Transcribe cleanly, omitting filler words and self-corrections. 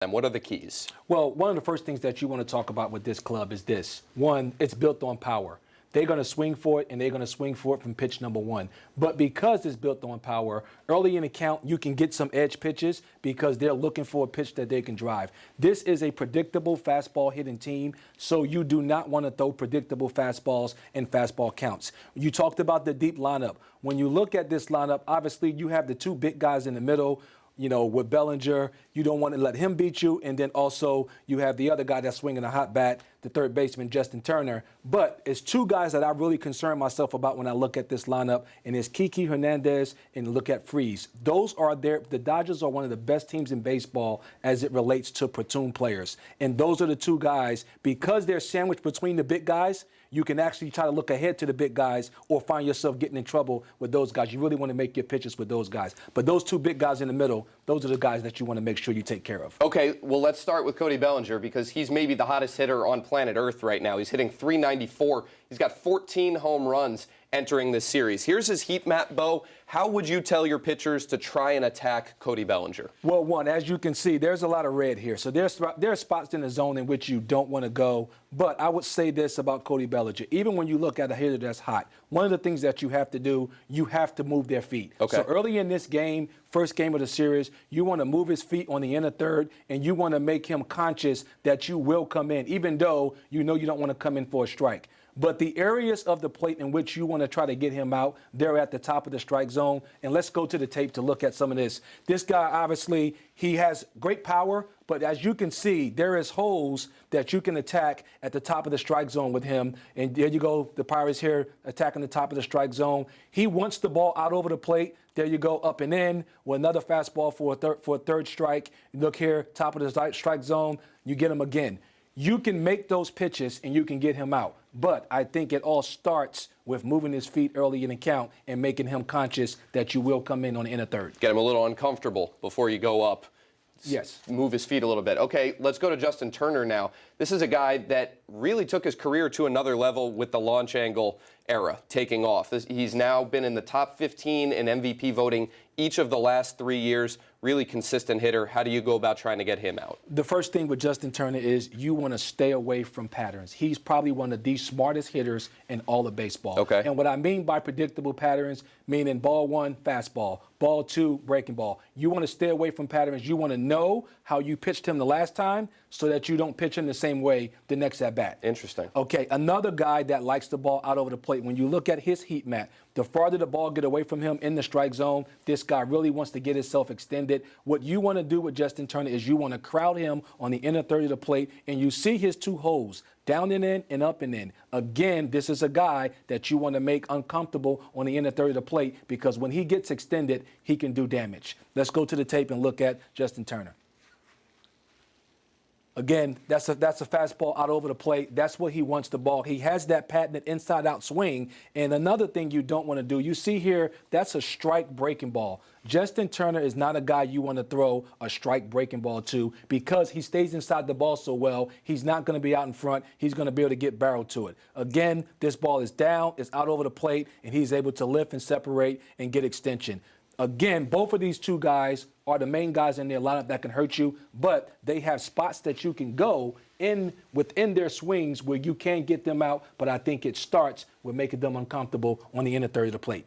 And what are the keys? Well, one of the first things that you want to talk about with this club is this. One, it's built on power. They're going to swing for it, and they're going to swing for it from pitch number one. But because it's built on power, early in the count, you can get some edge pitches because they're looking for a pitch that they can drive. This is a predictable fastball hitting team, so you do not want to throw predictable fastballs and fastball counts. You talked about the deep lineup. When you look at this lineup, obviously you have the two big guys in the middle. You know, with Bellinger, you don't want to let him beat you. And then also you have the other guy that's swinging a hot bat, the third baseman, Justin Turner. But it's two guys that I really concern myself about when I look at this lineup, and it's Kiki Hernandez and look at Freeze. Those are the Dodgers are one of the best teams in baseball as it relates to platoon players. And those are the two guys, because they're sandwiched between the big guys, you can actually try to look ahead to the big guys or find yourself getting in trouble with those guys. You really want to make your pitches with those guys. But those two big guys in the middle, those are the guys that you want to make sure you take care of. Okay, well, let's start with Cody Bellinger because he's maybe the hottest hitter on planet Earth right now. He's hitting .394. He's got 14 home runs entering this series. Here's his heat map, Bo. How would you tell your pitchers to try and attack Cody Bellinger? Well, one, as you can see, there's a lot of red here. So there are spots in the zone in which you don't want to go. But I would say this about Cody Bellinger. Even when you look at a hitter that's hot, one of the things that you have to do, you have to move their feet. Okay. So early in this game, first game of the series, you want to move his feet on the inner third, and you want to make him conscious that you will come in, even though you know you don't want to come in for a strike. But the areas of the plate in which you want to try to get him out, they're at the top of the strike zone. And let's go to the tape to look at some of this. This guy, obviously, he has great power, but as you can see, there is holes that you can attack at the top of the strike zone with him. And there you go, the Pirates here attacking the top of the strike zone. He wants the ball out over the plate. There you go, up and in with another fastball for a third strike. Look here, top of the strike zone, you get him again. You can make those pitches and you can get him out. But I think it all starts with moving his feet early in the count and making him conscious that you will come in on the inner third. Get him a little uncomfortable before you go up. Yes. Move his feet a little bit. Okay, let's go to Justin Turner now. This is a guy that really took his career to another level with the launch angle era taking off. He's now been in the top 15 in MVP voting each of the last 3 years. Really consistent hitter. How do you go about trying to get him out? The first thing with Justin Turner is you want to stay away from patterns. He's probably one of the smartest hitters in all of baseball. Okay. And what I mean by predictable patterns, meaning ball one, fastball, ball two, breaking ball. You want to stay away from patterns. You want to know how you pitched him the last time so that you don't pitch him the same way the next at bat. Interesting. Okay, another guy that likes the ball out over the plate. When you look at his heat map, the farther the ball get away from him in the strike zone, this guy really wants to get himself extended. What you want to do with Justin Turner is you want to crowd him on the inner third of the plate, and you see his two holes, down and in and up and in. Again, this is a guy that you want to make uncomfortable on the inner third of the plate because when he gets extended, he can do damage. Let's go to the tape and look at Justin Turner. Again, that's a fastball out over the plate. That's where he wants the ball. He has that patented inside-out swing. And another thing you don't want to do, you see here, that's a strike breaking ball. Justin Turner is not a guy you want to throw a strike breaking ball to because he stays inside the ball so well. He's not going to be out in front. He's going to be able to get barreled to it. Again, this ball is down, it's out over the plate, and he's able to lift and separate and get extension. Again, both of these two guys are the main guys in their lineup that can hurt you, but they have spots that you can go in within their swings where you can get them out, but I think it starts with making them uncomfortable on the inner third of the plate.